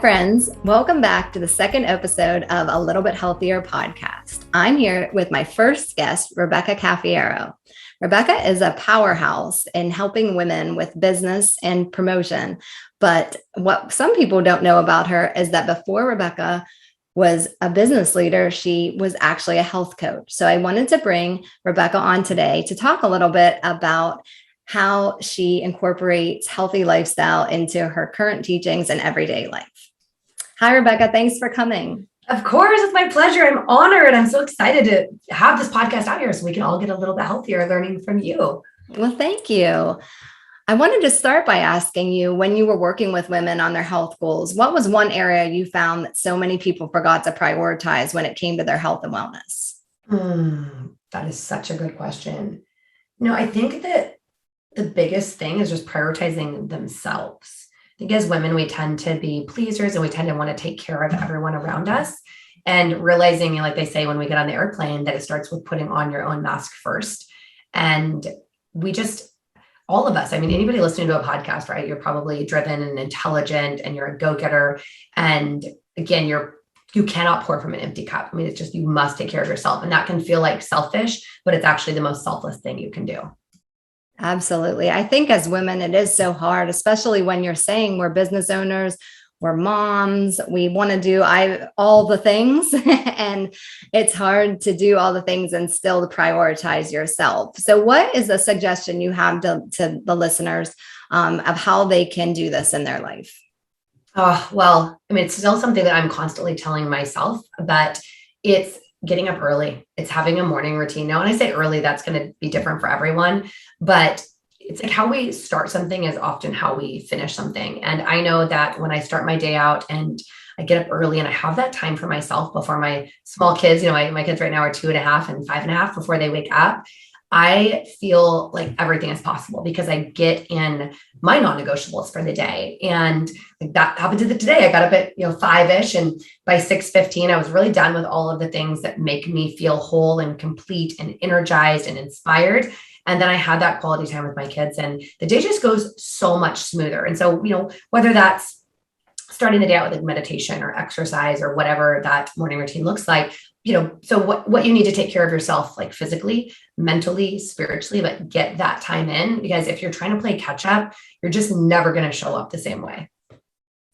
friends. Welcome back to the second episode of A Little Bit Healthier podcast. I'm here with my first guest, Rebecca Caffiero. Rebecca is a powerhouse in helping women with business and promotion. But what some people don't know about her is that before Rebecca was a business leader, she was actually a health coach. So I wanted to bring Rebecca on today to talk a little bit about how she incorporates healthy lifestyle into her current teachings and everyday life. Hi, Rebecca. Thanks for coming. Of course, it's my pleasure. I'm honored. I'm so excited to have this podcast out here so we can all get a little bit healthier learning from you. Well, thank you. I wanted to start by asking you, when you were working with women on their health goals, what was one area you found that so many people forgot to prioritize when it came to their health and wellness? That is such a good question. I think that the biggest thing is just prioritizing themselves. I think as women, we tend to be pleasers and we tend to want to take care of everyone around us, and realizing, like they say when we get on the airplane, that it starts with putting on your own mask first. And all of us, anybody listening to a podcast, right? You're probably driven and intelligent and you're a go-getter. And again, you cannot pour from an empty cup. It's just, you must take care of yourself. And that can feel like selfish, but it's actually the most selfless thing you can do. Absolutely. I think as women, it is so hard, especially when you're saying we're business owners, we're moms, we want to do all the things, and it's hard to do all the things and still to prioritize yourself. So what is a suggestion you have to the listeners of how they can do this in their life? It's still something that I'm constantly telling myself, but it's getting up early. It's having a morning routine. Now, when I say early, that's going to be different for everyone, but it's like how we start something is often how we finish something. And I know that when I start my day out and I get up early and I have that time for myself before my small kids, my kids right now are 2.5 and 5.5, before they wake up, I feel like everything is possible because I get in my non-negotiables for the day. And like that happened today. I got up at 5-ish, and by 6:15, I was really done with all of the things that make me feel whole and complete and energized and inspired. And then I had that quality time with my kids, and the day just goes so much smoother. And so, whether that's starting the day out with like meditation or exercise or whatever that morning routine looks like, so what you need to take care of yourself, like physically, mentally, spiritually, but get that time in, because if you're trying to play catch up, you're just never going to show up the same way.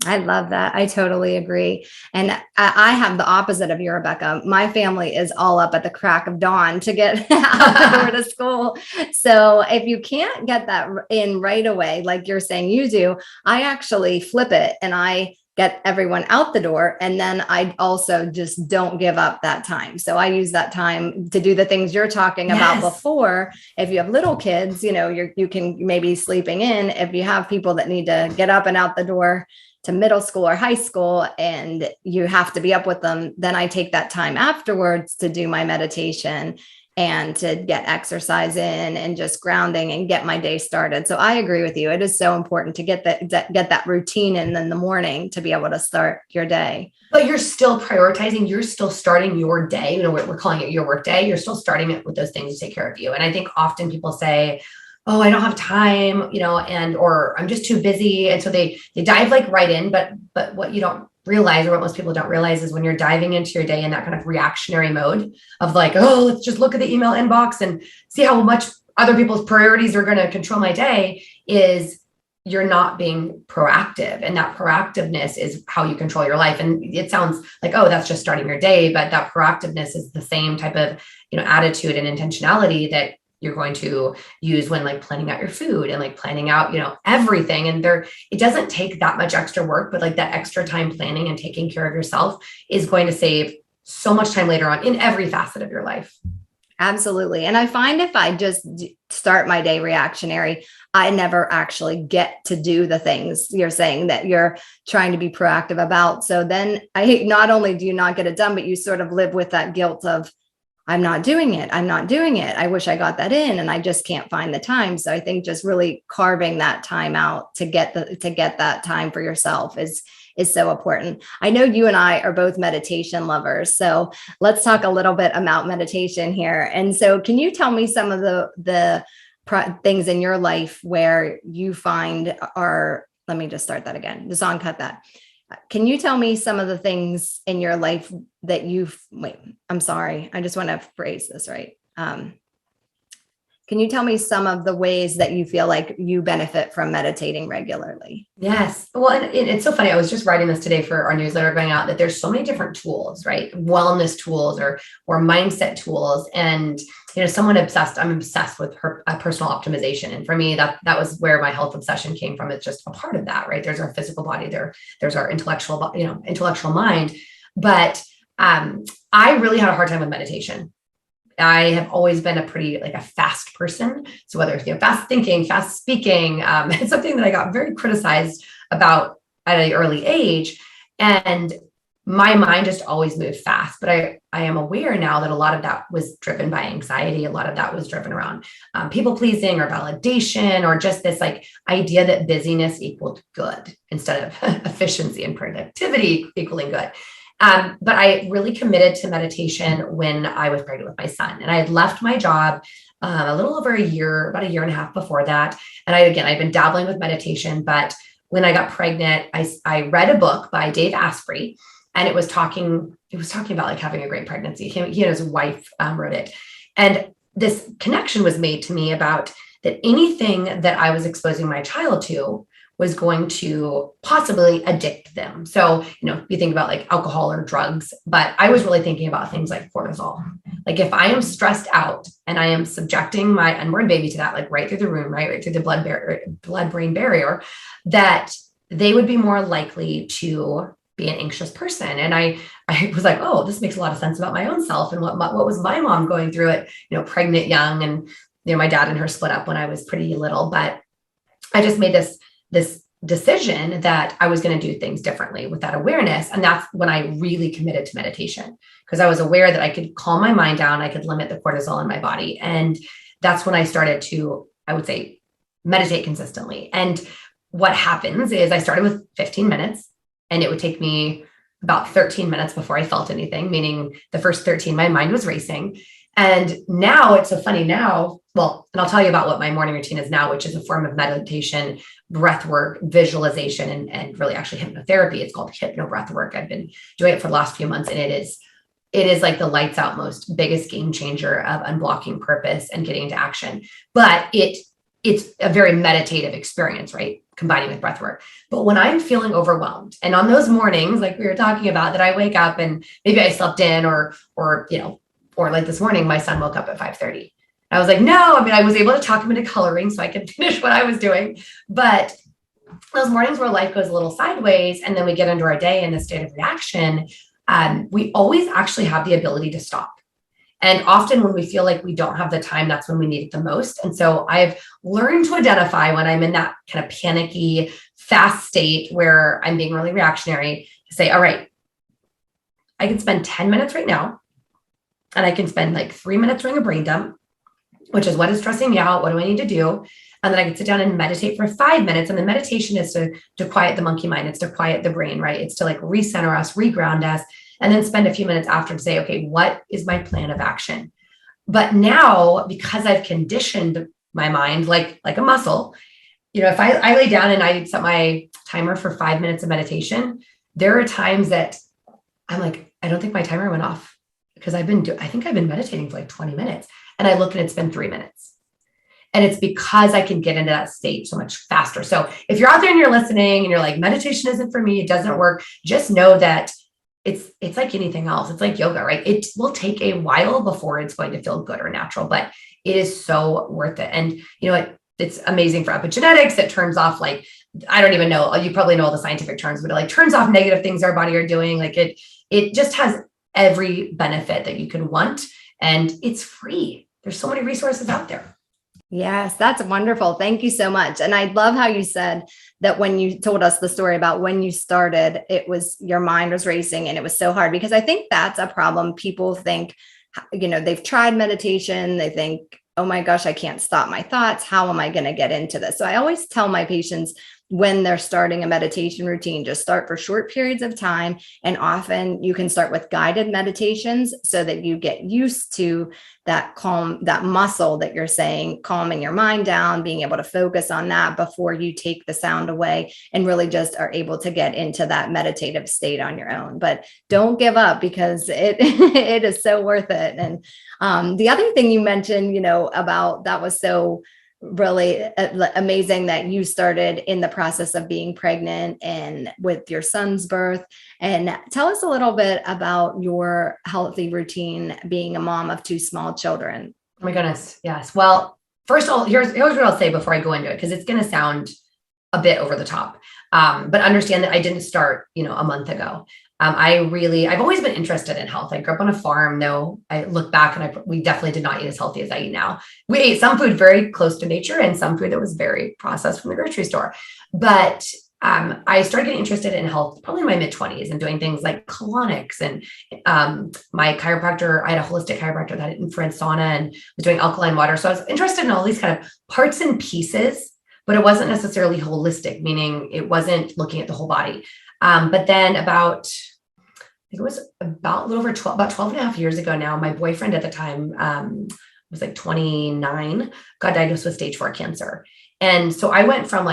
I love that. I totally agree. And I have the opposite of you, Rebecca. My family is all up at the crack of dawn to get out the door to school. So if you can't get that in right away, like you're saying you do, I actually flip it and I get everyone out the door. And then I also just don't give up that time. So I use that time to do the things you're talking about before. If you have little kids, you can maybe sleeping in. If you have people that need to get up and out the door to middle school or high school and you have to be up with them, then I take that time afterwards to do my meditation and to get exercise in and just grounding and get my day started. So I agree with you. It is so important to get that routine in the morning to be able to start your day. But you're still prioritizing, you're still starting your day. We're calling it your work day. You're still starting it with those things to take care of you. And I think often people say, oh, I don't have time, or I'm just too busy. And so they dive like right in. But what you don't realize, or what most people don't realize, is when you're diving into your day in that kind of reactionary mode of like, oh, let's just look at the email inbox and see how much other people's priorities are going to control my day, is you're not being proactive. And that proactiveness is how you control your life. And it sounds like, oh, that's just starting your day. But that proactiveness is the same type of, attitude and intentionality that you're going to use when like planning out your food and like planning out, everything. And it doesn't take that much extra work, but like that extra time planning and taking care of yourself is going to save so much time later on in every facet of your life. Absolutely. And I find if I just start my day reactionary, I never actually get to do the things you're saying that you're trying to be proactive about. So then not only do you not get it done, but you sort of live with that guilt of, I'm not doing it. I wish I got that in and I just can't find the time. So I think just really carving that time out to get that time for yourself is so important. I know you and I are both meditation lovers. So let's talk a little bit about meditation here. And so can you tell me some of the things in your life where you find are, let me just start that again. Just cut that. Can you tell me some of the things in your life that I'm sorry. I just want to phrase this right. Can you tell me some of the ways that you feel like you benefit from meditating regularly? Yes. Well, and it's so funny. I was just writing this today for our newsletter going out, that there's so many different tools, right? Wellness tools or mindset tools. And, I'm obsessed with personal optimization. And for me, that was where my health obsession came from. It's just a part of that, right? There's our physical body, there's our intellectual mind. But I really had a hard time with meditation. I have always been a fast person. So whether it's, fast thinking, fast speaking, it's something that I got very criticized about at an early age. And my mind just always moved fast. But I am aware now that a lot of that was driven by anxiety. A lot of that was driven around people pleasing or validation, or just this idea that busyness equaled good instead of efficiency and productivity equaling good. But I really committed to meditation when I was pregnant with my son, and I had left my job a little over a year, about a year and a half before that. And I'd been dabbling with meditation, but when I got pregnant, I read a book by Dave Asprey, and it was talking about having a great pregnancy. He and his wife wrote it. And this connection was made to me about that anything that I was exposing my child to was going to possibly addict them. So, you think about alcohol or drugs, but I was really thinking about things like cortisol. If I am stressed out and I am subjecting my unborn baby to that, right through the room, right through the blood-brain barrier, that they would be more likely to be an anxious person. And I was like, oh, this makes a lot of sense about my own self and what was my mom going through it, pregnant young, and my dad and her split up when I was pretty little. But I just made this decision that I was going to do things differently with that awareness. And that's when I really committed to meditation, because I was aware that I could calm my mind down. I could limit the cortisol in my body. And that's when I started to, I would say, meditate consistently. And what happens is I started with 15 minutes, and it would take me about 13 minutes before I felt anything, meaning the first 13, my mind was racing. And now it's so funny now. Well, and I'll tell you about what my morning routine is now, which is a form of meditation, breath work, visualization, and really actually hypnotherapy. It's called hypno breath work. I've been doing it for the last few months, and it is like the lights out most biggest game changer of unblocking purpose and getting into action. But it's a very meditative experience, right? Combining with breath work. But when I'm feeling overwhelmed, and on those mornings, like we were talking about, that I wake up and maybe I slept in or like this morning, my son woke up at 5:30. I was like, no, I was able to talk him into coloring so I could finish what I was doing. But those mornings where life goes a little sideways and then we get into our day in a state of reaction, we always actually have the ability to stop. And often when we feel like we don't have the time, that's when we need it the most. And so I've learned to identify when I'm in that kind of panicky, fast state where I'm being really reactionary, to say, all right, I can spend 10 minutes right now, and I can spend 3 minutes doing a brain dump, which is what is stressing me out. What do I need to do? And then I can sit down and meditate for 5 minutes. And the meditation is to quiet the monkey mind. It's to quiet the brain, right? It's to recenter us, reground us, and then spend a few minutes after to say, okay, what is my plan of action? But now, because I've conditioned my mind like a muscle, if I lay down and I set my timer for 5 minutes of meditation, there are times that I'm like, I don't think my timer went off, because I think I've been meditating for 20 minutes, and I look and it's been 3 minutes. And it's because I can get into that state so much faster. So if you're out there and you're listening and you're like, meditation isn't for me, it doesn't work, just know that it's like anything else. It's like yoga, right? It will take a while before it's going to feel good or natural, but it is so worth it. And it's amazing for epigenetics. It turns off I don't even know, you probably know all the scientific terms, but it turns off negative things our body are doing. It just has every benefit that you could want, and it's free. There's so many resources out there. Yes, that's wonderful. Thank you so much. And I love how you said that when you told us the story about when you started, it was your mind was racing and it was so hard, because I think that's a problem. People think, they've tried meditation. They think, oh my gosh, I can't stop my thoughts. How am I going to get into this? So I always tell my patients, when they're starting a meditation routine, just start for short periods of time. And often you can start with guided meditations so that you get used to that calm, that muscle that you're saying, calming your mind down, being able to focus on that before you take the sound away, and really just are able to get into that meditative state on your own. But don't give up, because it it is so worth it. And the other thing you mentioned, about that was so really amazing, that you started in the process of being pregnant and with your son's birth. And tell us a little bit about your healthy routine being a mom of two small children. Oh my goodness. Yes. Well, first of all, here's what I'll say before I go into it, because it's going to sound a bit over the top. But understand that I didn't start, a month ago. I've always been interested in health. I grew up on a farm, though. I look back and we definitely did not eat as healthy as I eat now. We ate some food very close to nature and some food that was very processed from the grocery store. But I started getting interested in health probably in my mid-20s and doing things like colonics. And my chiropractor, I had a holistic chiropractor that had infrared sauna and was doing alkaline water. So I was interested in all these kind of parts and pieces, but it wasn't necessarily holistic, meaning it wasn't looking at the whole body. But then I think it was about a little over 12 and a half years ago now, my boyfriend at the time was like 29, got diagnosed with stage 4 cancer. And so I went from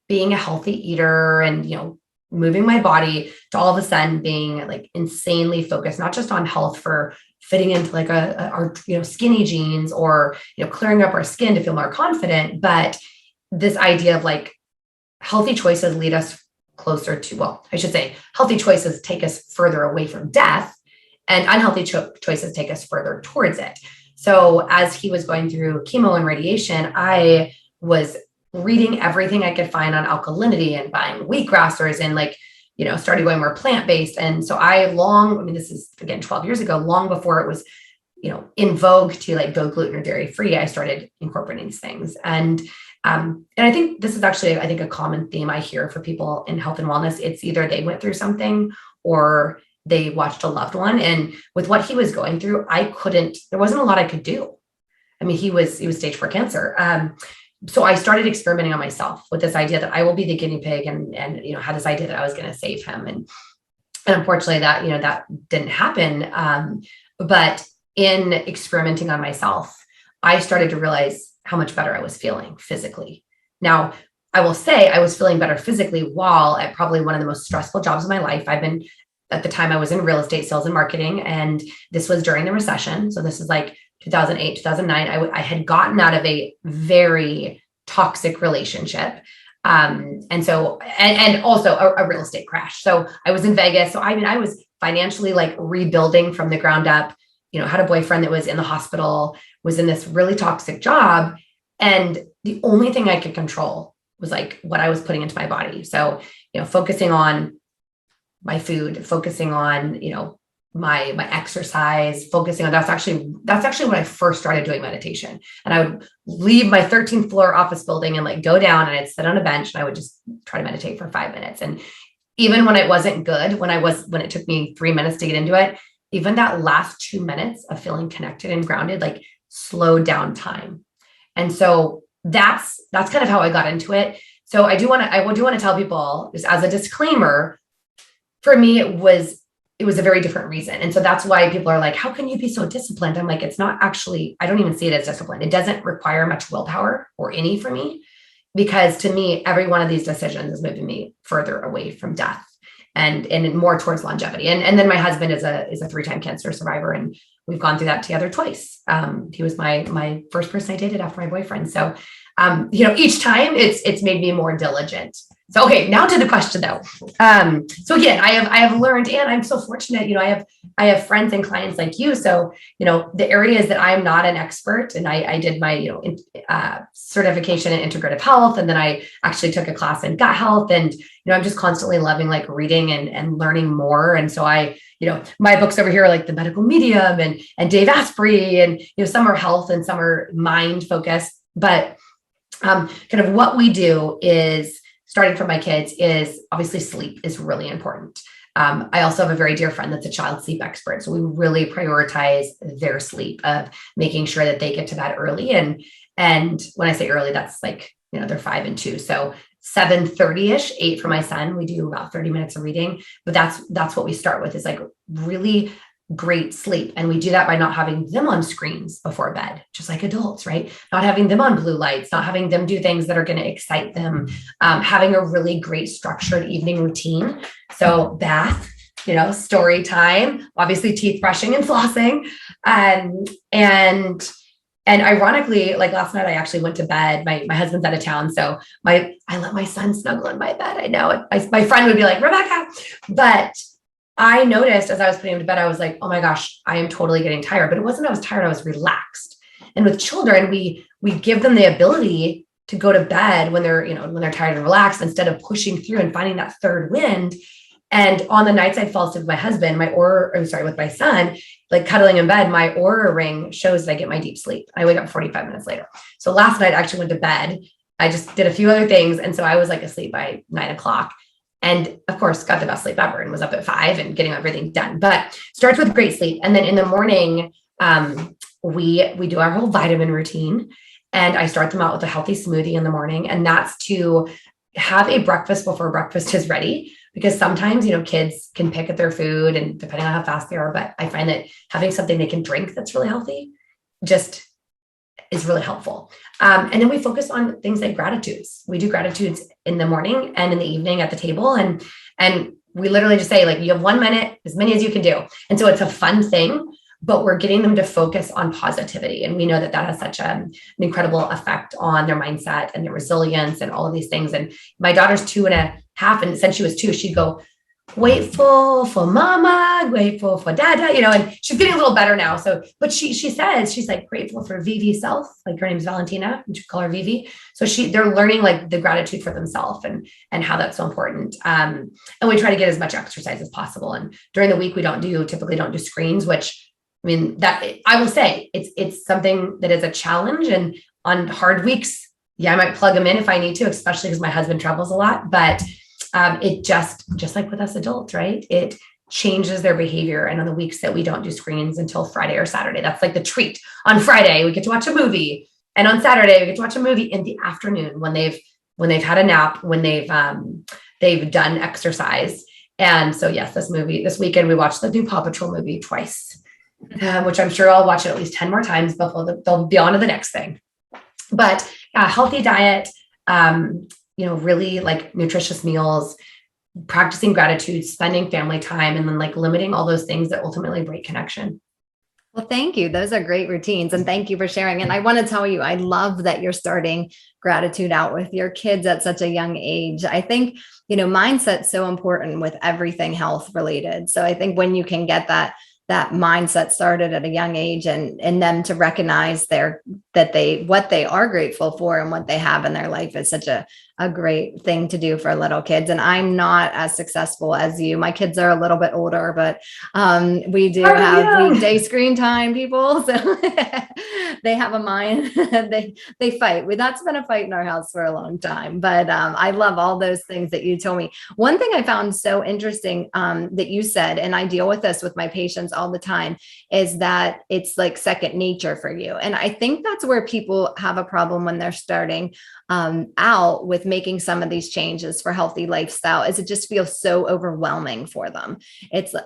being a healthy eater and, moving my body to all of a sudden being like insanely focused, not just on health for fitting into like our skinny jeans or, clearing up our skin to feel more confident, but this idea of like healthy choices lead us closer to, well, I should say healthy choices take us further away from death, and unhealthy choices take us further towards it. So as he was going through chemo and radiation, I was reading everything I could find on alkalinity and buying wheatgrassers and started going more plant-based. And so this is again, 12 years ago, long before it was, in vogue to like go gluten or dairy free, I started incorporating these things. And I think this is actually, a common theme I hear for people in health and wellness. It's either they went through something or they watched a loved one. And with what he was going through, there wasn't a lot I could do. I mean, he was stage 4 cancer. So I started experimenting on myself with this idea that I will be the guinea pig and had this idea that I was going to save him. And unfortunately that didn't happen. But in experimenting on myself, I started to realize how much better I was feeling physically. Now, I will say I was feeling better physically while at probably one of the most stressful jobs of my life. At the time I was in real estate sales and marketing, and this was during the recession. So this is like 2008, 2009. I had gotten out of a very toxic relationship. And also a real estate crash. So I was in Vegas. So I was financially like rebuilding from the ground up, had a boyfriend that was in the hospital, was in this really toxic job. And the only thing I could control was like what I was putting into my body. So, focusing on my food, focusing on, my exercise, focusing on, that's actually when I first started doing meditation. And I would leave my 13th floor office building and like go down and I'd sit on a bench and I would just try to meditate for 5 minutes. And even when it wasn't good, when it took me 3 minutes to get into it, even that last 2 minutes of feeling connected and grounded, like slowed down time. And so that's kind of how I got into it. So I do want to tell people, just as a disclaimer, for me, it was a very different reason. And so that's why people are like, how can you be so disciplined? I'm like, it's not actually, I don't even see it as discipline. It doesn't require much willpower or any for me, because to me, every one of these decisions is moving me further away from death and more towards longevity. And then my husband is a 3-time cancer survivor, and we've gone through that together twice. He was my first person I dated after my boyfriend. So, each time it's made me more diligent. So, okay, now to the question though. So again, I have learned, and I'm so fortunate, I have friends and clients like you. So, the areas that I'm not an expert, and I did my, certification in integrative health. And then I actually took a class in gut health, and, I'm just constantly loving like reading and learning more. And so my books over here are like The Medical Medium and Dave Asprey, and, some are health and some are mind focused, but kind of what we do is, starting from my kids, is obviously sleep is really important. I also have a very dear friend that's a child sleep expert. So we really prioritize their sleep, of making sure that they get to bed early. And when I say early, that's like, they're 5 and 2. So 7:30ish, 8 for my son. We do about 30 minutes of reading, but that's what we start with, is like really great sleep. And we do that by not having them on screens before bed, just like adults, right? Not having them on blue lights, not having them do things that are going to excite them, having a really great structured evening routine. So bath, story time, obviously teeth brushing and flossing. And ironically, like last night, I actually went to bed. My husband's out of town. So I let my son snuggle in my bed. I know my friend would be like, Rebecca, but I noticed as I was putting him to bed, I was like, oh my gosh, I am totally getting tired. But it wasn't I was tired, I was relaxed. And with children, we give them the ability to go to bed when they're tired and relaxed, instead of pushing through and finding that third wind. And on the nights I'd fall asleep with my husband, with my son, like cuddling in bed, my Aura ring shows that I get my deep sleep. I wake up 45 minutes later. So last night I actually went to bed. I just did a few other things. And so I was like asleep by 9:00. And of course, got the best sleep ever and was up at 5 and getting everything done. But starts with great sleep. And then in the morning, we do our whole vitamin routine. And I start them out with a healthy smoothie in the morning. And that's to have a breakfast before breakfast is ready. Because sometimes, kids can pick at their food and depending on how fast they are. But I find that having something they can drink that's really healthy just is really helpful. And then we focus on things like gratitudes. We do gratitudes in the morning and in the evening at the table. And we literally just say, like, you have 1 minute, as many as you can do. And so it's a fun thing, but we're getting them to focus on positivity. And we know that has such an incredible effect on their mindset and their resilience and all of these things. And my daughter's 2.5. And since she was 2, she'd go, grateful for mama, grateful for dada, and she's getting a little better now. So, but she says, she's like grateful for Vivi self, like her name's Valentina, you should call her Vivi. So they're learning like the gratitude for themselves and how that's so important. And we try to get as much exercise as possible. And during the week, we typically don't do screens, which that I will say it's something that is a challenge. And on hard weeks, I might plug them in if I need to, especially because my husband travels a lot, but it just like with us adults, right? It changes their behavior. And on the weeks that we don't do screens until Friday or Saturday, that's like the treat. On Friday, we get to watch a movie. And on Saturday, we get to watch a movie in the afternoon when they've had a nap, when they've done exercise. And so, yes, this weekend, we watched the new Paw Patrol movie twice, which I'm sure I'll watch it at least 10 more times before they'll be on to the next thing. But healthy diet, really like nutritious meals, practicing gratitude, spending family time, and then like limiting all those things that ultimately break connection. Well, thank you. Those are great routines. And thank you for sharing. And I want to tell you, I love that you're starting gratitude out with your kids at such a young age. I think, mindset's so important with everything health related. So I think when you can get that mindset started at a young age and them to recognize what they are grateful for and what they have in their life is such a great thing to do for little kids. And I'm not as successful as you. My kids are a little bit older, but we do have weekday screen time, people. So they have a mind. they fight. That's been a fight in our house for a long time. But I love all those things that you told me. One thing I found so interesting that you said, and I deal with this with my patients all the time, is that it's like second nature for you. And I think that's where people have a problem when they're starting out with making some of these changes for healthy lifestyle, is it just feels so overwhelming for them.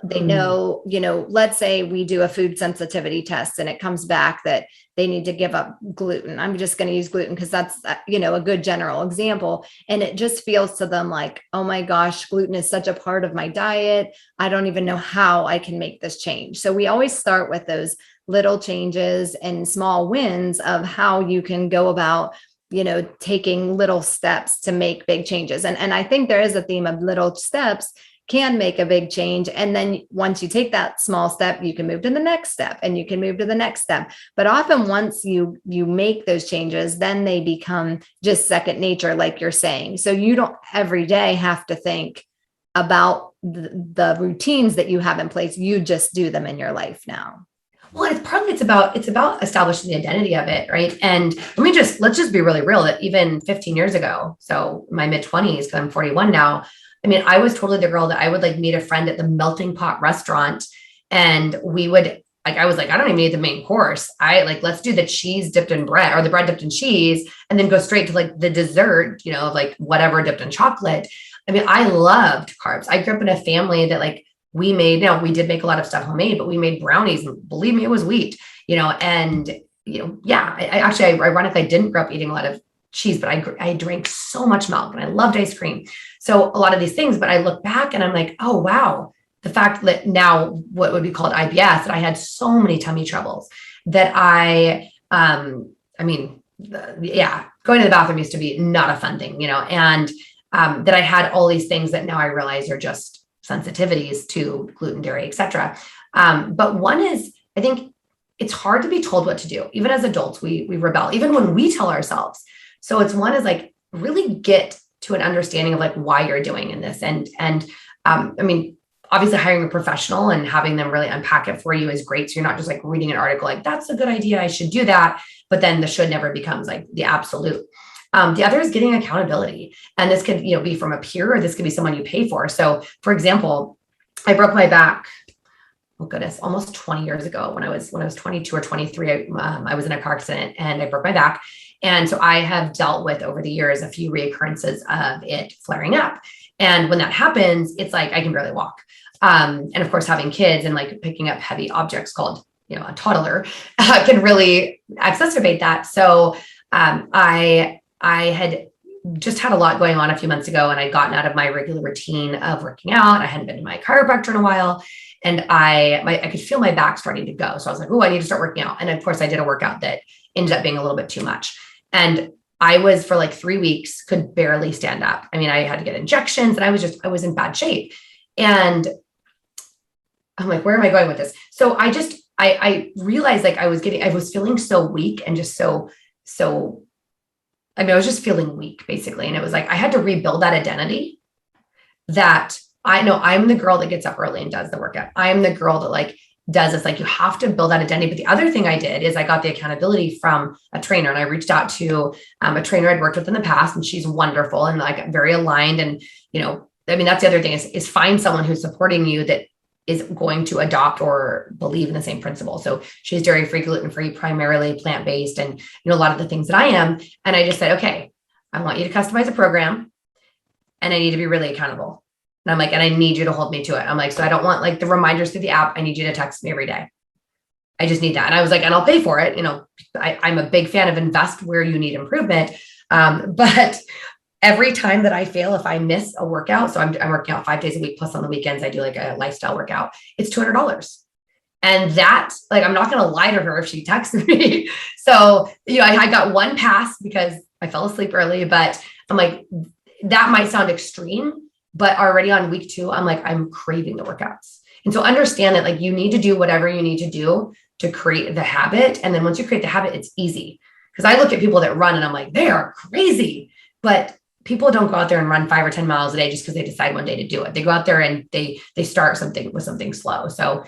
They know, let's say we do a food sensitivity test and it comes back that they need to give up gluten. I'm just going to use gluten because that's, a good general example. And it just feels to them like, oh my gosh, gluten is such a part of my diet. I don't even know how I can make this change. So we always start with those little changes and small wins of how you can go about taking little steps to make big changes. And I think there is a theme of little steps can make a big change. And then once you take that small step, you can move to the next step and you can move to the next step. But often once you make those changes, then they become just second nature, like you're saying. So you don't every day have to think about the routines that you have in place. You just do them in your life now. Well, it's about establishing the identity of it, right? And let's just be really real that even 15 years ago, so my mid-20s, because I'm 41 now, I was totally the girl that I would like meet a friend at the Melting Pot restaurant and we would like, I was like, I don't even need the main course. Let's do the cheese dipped in bread or the bread dipped in cheese and then go straight to like the dessert, like whatever dipped in chocolate. I mean, I loved carbs. I grew up in a family that like we did make a lot of stuff homemade, but we made brownies and believe me, it was wheat, and, yeah, ironically, I didn't grow up eating a lot of cheese, but I drank so much milk and I loved ice cream. So a lot of these things, but I look back and I'm like, oh, wow. The fact that now what would be called IBS, that I had so many tummy troubles that going to the bathroom used to be not a fun thing, and that I had all these things that now I realize are just sensitivities to gluten, dairy, etc. But one is, I think it's hard to be told what to do. Even as adults, we rebel, even when we tell ourselves. So one is like really get to an understanding of like why you're doing in this. And obviously hiring a professional and having them really unpack it for you is great. So you're not just like reading an article, like that's a good idea, I should do that. But then the should never becomes like the absolute. The other is getting accountability. And this could, be from a peer, or this could be someone you pay for. So for example, I broke my back, oh goodness, almost 20 years ago when I was 22 or 23, I was in a car accident and I broke my back. And so I have dealt with over the years a few reoccurrences of it flaring up. And when that happens, it's like I can barely walk. And of course, having kids and like picking up heavy objects called, a toddler can really exacerbate that. So I had just had a lot going on a few months ago, and I'd gotten out of my regular routine of working out. I hadn't been to my chiropractor in a while, and I could feel my back starting to go. So I was like, oh, I need to start working out. And of course, I did a workout that ended up being a little bit too much. And I was for like 3 weeks, could barely stand up. I mean, I had to get injections and I was in bad shape. And I'm like, where am I going with this? So I realized like I was feeling so weak and just so, I was just feeling weak basically. And it was like, I had to rebuild that identity that I know I'm the girl that gets up early and does the workout. I'm the girl that like does this. Like you have to build that identity. But the other thing I did is I got the accountability from a trainer, and I reached out to a trainer I'd worked with in the past, and she's wonderful and like very aligned. And, that's the other thing is find someone who's supporting you that is going to adopt or believe in the same principle. So she's dairy-free, gluten-free, primarily plant-based, and, a lot of the things that I am. And I just said, okay, I want you to customize a program and I need to be really accountable. And I'm like, and I need you to hold me to it. I'm like, so I don't want like the reminders through the app. I need you to text me every day. I just need that. And I was like, and I'll pay for it. I'm a big fan of invest where you need improvement. But every time that I fail, if I miss a workout, so I'm working out 5 days a week, plus on the weekends, I do like a lifestyle workout. It's $200. And that, like, I'm not going to lie to her if she texts me. So, I got one pass because I fell asleep early, but I'm like, that might sound extreme, but already on week 2, I'm like, I'm craving the workouts. And so understand that like you need to do whatever you need to do to create the habit. And then once you create the habit, it's easy. Because I look at people that run and I'm like, they are crazy. But people don't go out there and run 5 or 10 miles a day just because they decide one day to do it. They go out there and they start with something slow. So,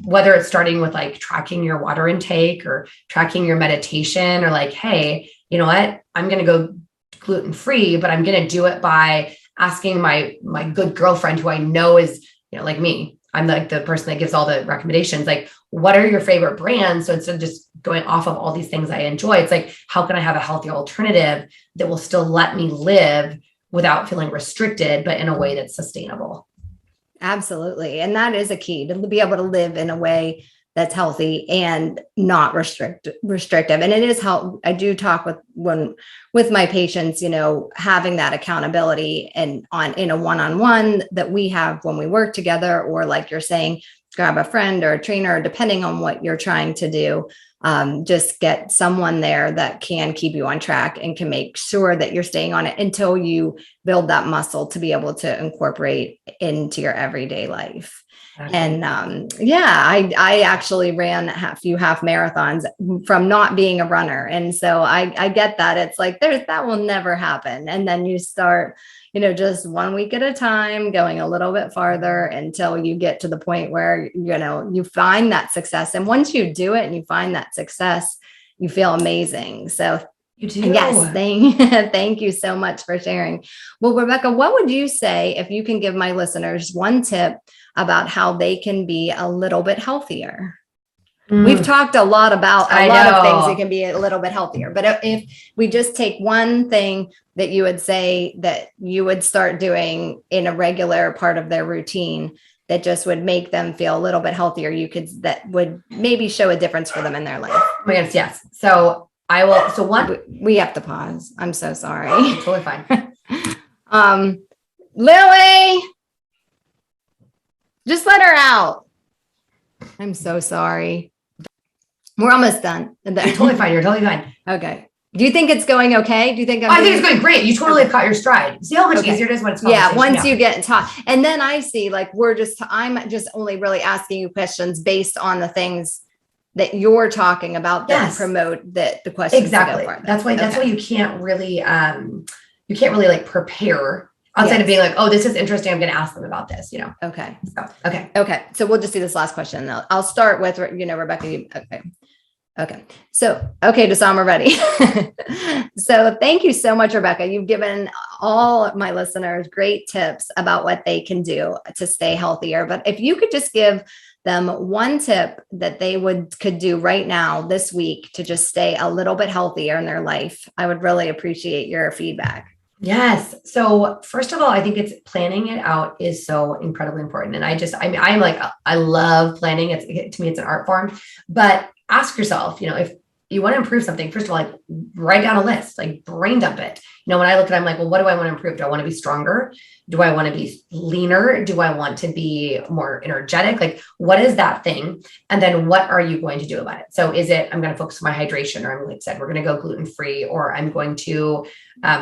whether it's starting with like tracking your water intake or tracking your meditation, or like, hey, you know what, I'm going to go gluten-free, but I'm going to do it by asking my good girlfriend who I know is, like me, I'm like the person that gives all the recommendations, like, what are your favorite brands? So instead of just going off of all these things I enjoy, it's like, how can I have a healthy alternative that will still let me live without feeling restricted, but in a way that's sustainable? Absolutely. And that is a key, to be able to live in a way that's healthy and not restrictive. And it is how I do talk with my patients, having that accountability and in a one-on-one that we have when we work together, or like you're saying, grab a friend or a trainer, depending on what you're trying to do. Just get someone there that can keep you on track and can make sure that you're staying on it until you build that muscle to be able to incorporate into your everyday life. And I actually ran a few half marathons from not being a runner. And so I get that. It's like, that will never happen. And then you start, just 1 week at a time, going a little bit farther until you get to the point where, you find that success. And once you do it and you find that success, you feel amazing. So you do. Yes, thank you so much for sharing. Well, Rebecca, what would you say if you can give my listeners one tip about how they can be a little bit healthier? We've talked a lot about a I lot of things know. that can be a little bit healthier. But if we just take one thing that you would say that you would start doing in a regular part of their routine that just would make them feel a little bit healthier, that would maybe show a difference for them in their life. Oh my goodness, yes. So I will. So one, we have to pause. I'm so sorry. totally fine. Lily, just let her out. I'm so sorry. We're almost done. You're totally fine. You're totally fine. Okay. Do you think it's going okay? Do you think I think it's going great. You totally have caught your stride. See how much easier it is when it's once you get taught. And then I see like I'm just only really asking you questions based on the things that you're talking about that promote the questions. Exactly. That's why you can't really like prepare outside of being like, oh, this is interesting. I'm going to ask them about this, Okay. So, okay. Okay. So we'll just do this last question. I'll start with, Rebecca. Okay. So, Dasam, we're ready. So thank you so much, Rebecca. You've given all my listeners great tips about what they can do to stay healthier. But if you could just give them one tip that they could do right now this week to just stay a little bit healthier in their life, I would really appreciate your feedback. Yes. So first of all, I think it's planning it out is so incredibly important. And I'm like, I love planning. To me, it's an art form, but ask yourself, if you want to improve something, first of all, like write down a list, like brain dump it. When I look at it, I'm like, well, what do I want to improve? Do I want to be stronger? Do I want to be leaner? Do I want to be more energetic? Like, what is that thing? And then what are you going to do about it? So is it, I'm going to focus on my hydration, or like I said, we're going to go gluten-free, or I'm going to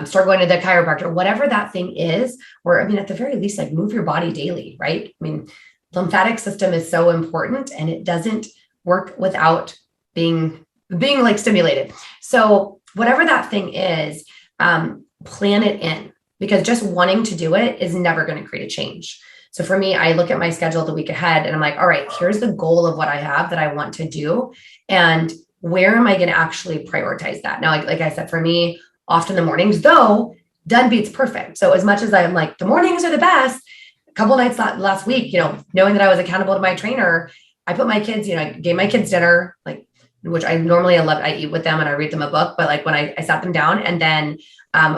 start going to the chiropractor, whatever that thing is, or at the very least, like move your body daily, right? Lymphatic system is so important, and it doesn't work without being like stimulated. So whatever that thing is, plan it in, because just wanting to do it is never going to create a change. So for me, I look at my schedule the week ahead and I'm like, all right, here's the goal of what I have that I want to do. And where am I going to actually prioritize that? Now, like I said, for me, often the mornings, though, done beats perfect. So as much as I'm like, the mornings are the best, a couple nights last week, knowing that I was accountable to my trainer, I put my kids, I gave my kids dinner, which I normally I eat with them and I read them a book, but like when I sat them down, and then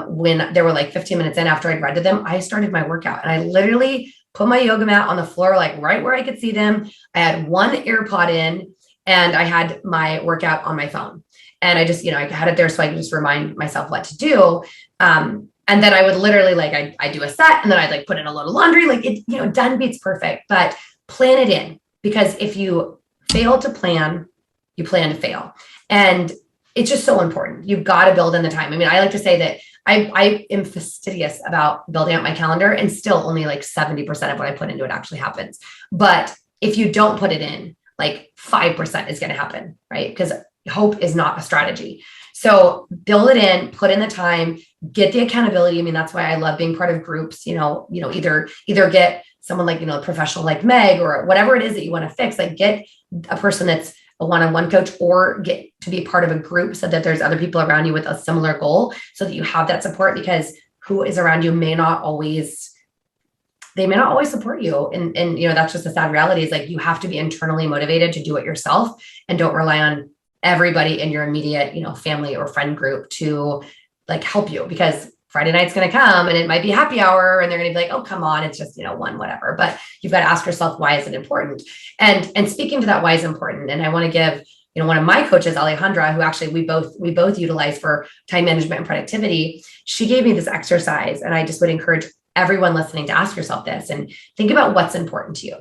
when they were like 15 minutes in after I'd read to them, I started my workout, and I literally put my yoga mat on the floor, like right where I could see them. I had one AirPod in, and I had my workout on my phone, and I just, I had it there so I could just remind myself what to do. And then I would literally I do a set, and then I'd like put in a load of laundry, like it, done beats perfect, but plan it in, because if you fail to plan, you plan to fail. And it's just so important. You've got to build in the time. I like to say that I am fastidious about building out my calendar, and still only like 70% of what I put into it actually happens. But if you don't put it in, like 5% is going to happen, right? Because hope is not a strategy. So build it in, put in the time, get the accountability. That's why I love being part of groups, either get someone like, a professional like Meg, or whatever it is that you want to fix, like get a person that's a one-on-one coach, or get to be part of a group so that there's other people around you with a similar goal, so that you have that support, because who is around you may not always support you. And that's just a sad reality, is like, you have to be internally motivated to do it yourself, and don't rely on everybody in your immediate, family or friend group to like help you, because Friday night's going to come and it might be happy hour, and they're going to be like, oh, come on, it's just, one, whatever. But you've got to ask yourself, why is it important? And speaking to that, why is important? And I want to give, one of my coaches, Alejandra, who actually we both utilize for time management and productivity. She gave me this exercise, and I just would encourage everyone listening to ask yourself this and think about what's important to you.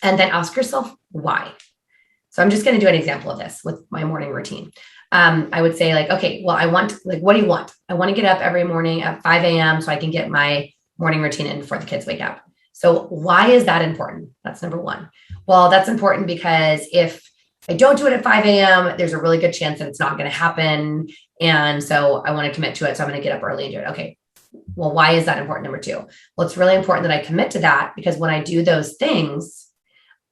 And then ask yourself why. So I'm just going to do an example of this with my morning routine. I would say like, okay, well, what do you want? I want to get up every morning at 5 a.m. so I can get my morning routine in before the kids wake up. So why is that important? That's number one. Well, that's important because if I don't do it at 5 a.m., there's a really good chance that it's not going to happen. And so I want to commit to it. So I'm going to get up early and do it. Okay. Well, why is that important? Number two. Well, it's really important that I commit to that, because when I do those things,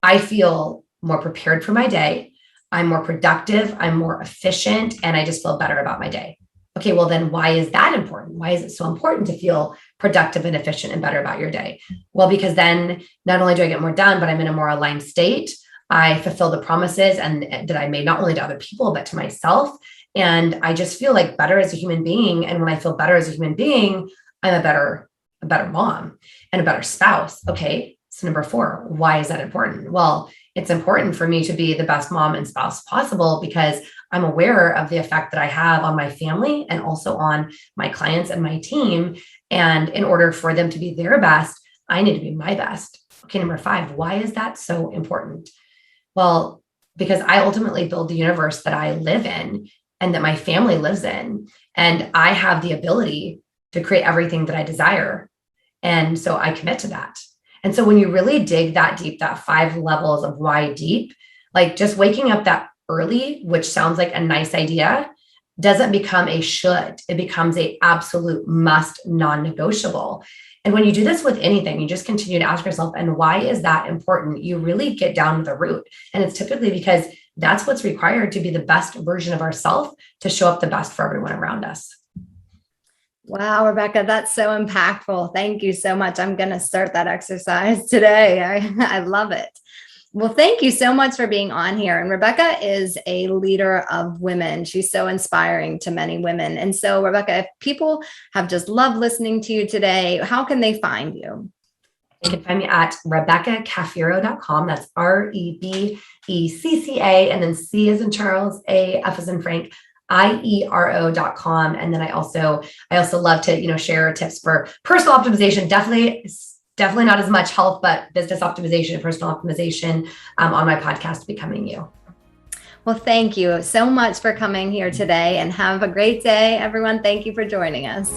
I feel more prepared for my day. I'm more productive, I'm more efficient, and I just feel better about my day. Okay, well then why is that important? Why is it so important to feel productive and efficient and better about your day? Well, because then not only do I get more done, but I'm in a more aligned state. I fulfill the promises and that I made not only to other people, but to myself. And I just feel like better as a human being. And when I feel better as a human being, I'm a better mom and a better spouse. Okay. So number 4, why is that important? Well, it's important for me to be the best mom and spouse possible because I'm aware of the effect that I have on my family and also on my clients and my team. And in order for them to be their best, I need to be my best. Okay. Number 5, why is that so important? Well, because I ultimately build the universe that I live in and that my family lives in. And I have the ability to create everything that I desire. And so I commit to that. And so when you really dig that deep, that 5 levels of why deep, like just waking up that early, which sounds like a nice idea, doesn't become a should. It becomes a absolute must, non-negotiable. And when you do this with anything, you just continue to ask yourself, and why is that important? You really get down to the root. And it's typically because that's what's required to be the best version of ourselves to show up the best for everyone around us. Wow, Rebecca, that's so impactful. Thank you so much. I'm going to start that exercise today. I love it. Well, thank you so much for being on here. And Rebecca is a leader of women. She's so inspiring to many women. And so, Rebecca, if people have just loved listening to you today, how can they find you? You can find me at RebeccaCafiero.com. That's REBECCA, and then C as in Charles, A, F as in Frank, IERO.com. And then I also love to, share tips for personal optimization. Definitely not as much health, but business optimization, personal optimization on my podcast, Becoming You. Well, thank you so much for coming here today and have a great day, everyone. Thank you for joining us.